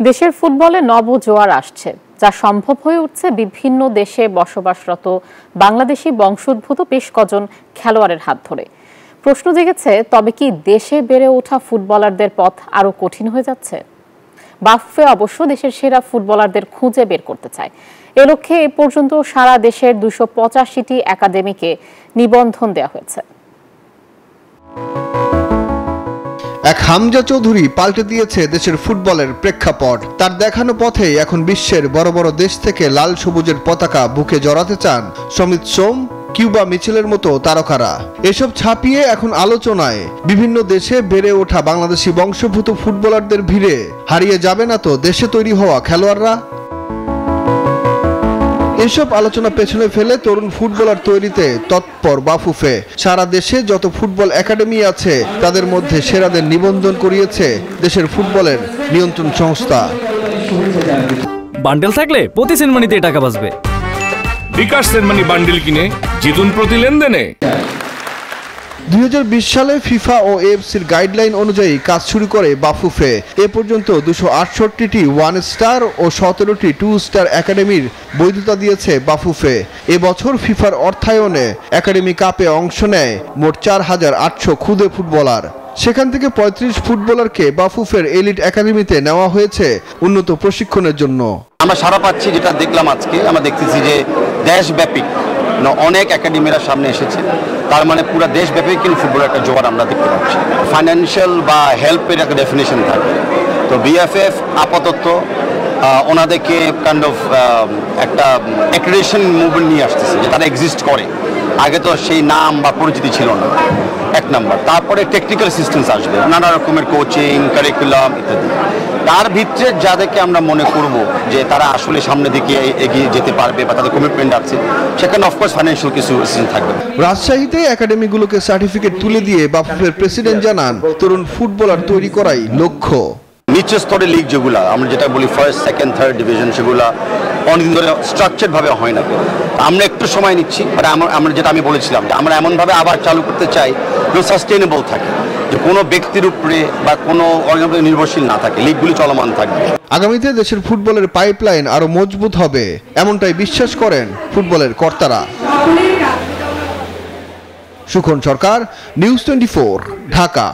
দেশের ফুটবলে নবজোয়ার আসছে, যা সম্ভব হয়ে উঠছে বিভিন্ন দেশে বসবাসরত বাংলাদেশি বংশোদ্ভূত বেশ কজন খেলোয়াড়ের হাত ধরে। প্রশ্ন জেগেছে, তবে কি দেশে বেড়ে ওঠা ফুটবলারদের পথ আরও কঠিন হয়ে যাচ্ছে? বাফুফে অবশ্য দেশের সেরা ফুটবলারদের খুঁজে বের করতে চায়। এ লক্ষ্যে এ পর্যন্ত সারা দেশের 285টি একাডেমিকে নিবন্ধন দেওয়া হয়েছে। এক হামজা চৌধুরী পাল্টে দিয়েছে দেশের ফুটবলের প্রেক্ষাপট। তার দেখানো পথে এখন বিশ্বের বড় বড় দেশ থেকে লাল সবুজের পতাকা বুকে জড়াতে চান সমিত সোম, কিউবা মিচেলের মতো তারকারা। এসব ছাপিয়ে এখন আলোচনায় বিভিন্ন দেশে বেড়ে ওঠা বাংলাদেশি বংশোদ্ভূত ফুটবলারদের ভিড়ে হারিয়ে যাবে না তো দেশে তৈরি হওয়া খেলোয়াড়রা? এসব আলোচনা পেছনে ফেলে তরুণ ফুটবলার তৈরিতে তৎপর বাফুফে। সারা দেশে যত ফুটবল একাডেমি আছে তাদের মধ্যে সেরাদের নিবন্ধন করিয়েছে দেশের ফুটবলের নিয়ন্ত্রণ সংস্থা। বান্ডেল থাকলে প্রতি সেনমানিতে টাকা বাঁচবে। বিকাশ সেনমানি বান্ডেল কিনে জিতুন প্রতি লেনদেনে। 2020 সালে ফিফা ও এএফসির গাইডলাইন অনুযায়ী কাজ শুরু করে বাফুফে। এ পর্যন্ত 268টি 1 স্টার ও 17টি 2 স্টার একাডেমির বৈধতা দিয়েছে বাফুফে। এবছর ফিফার অর্থায়নে একাডেমি কাপে অংশ নেয় মোট 4800 ক্ষুদে ফুটবলার। সেখান থেকে 35 ফুটবলারকে বাফুফের এলিট একাডেমিতে নেওয়া হয়েছে উন্নত প্রশিক্ষণের জন্য। আমরা সারা পাচ্ছি, যেটা দেখলাম আজকে, আমরা দেখতেছি যে দেশব্যাপী অনেক একাডেমিরা সামনে এসেছে। তার মানে পুরো দেশব্যাপী কিন্তু ফুটবলের একটা জোয়ার আমরা দেখতে পাচ্ছি। ফাইন্যান্সিয়াল বা হেল্পের একটা ডেফিনেশন থাকে। তো বিএফএফ আপাতত ওনাদেরকে কাইন্ড অফ একটা অ্যাক্রেডিটেশন মুভমেন্ট নিয়ে আসতেছে, যে তারা এক্সিস্ট করে। আগে তো সেই নাম বা পরিচিতি ছিল না, এক নাম্বার। তারপরে টেকনিক্যাল অ্যাসিস্ট্যান্স আসবে, নানা রকমের কোচিং, কারিকুলাম ইত্যাদি। তার ভিতরে যাদেরকে আমরা মনে করব যে তারা আসলে সামনের দিকে এগিয়ে যেতে পারবে বা তাদের কমিটমেন্ট আছে, সেখানে অফকোর্স ফাইন্যান্সিয়াল কিছু অ্যাসিস্ট্যান্স থাকবে। রাজশাহীতে একাডেমিগুলোকে সার্টিফিকেট তুলে দিয়ে বাফুফের প্রেসিডেন্ট জানান, তরুণ ফুটবলার তৈরি করাই লক্ষ্য। নিচের স্তরের লিগ যেগুলো আমরা যেটা বলি ফার্স্ট, সেকেন্ড, থার্ড ডিভিশন, সেগুলো অনেকদিন ধরে স্ট্রাকচার্ড ভাবে হয় না। আমরা একটু সময় নিচ্ছি, আমরা যেটা আমি বলেছিলাম যে আমরা এমনভাবে আবার চালু করতে চাই যে সাস্টেইনেবল থাকে, যে কোনো ব্যক্তির উপরে বা কোনো অর্গানাইজেশন নির্ভরশীল না থাকে, লিগগুলি চলমান থাকবে। আগামীতে দেশের ফুটবলের পাইপলাইন আরো মজবুত হবে, এমনটাই বিশ্বাস করেন ফুটবলের কর্তারা। সুখন সরকার, নিউজ 24, ঢাকা।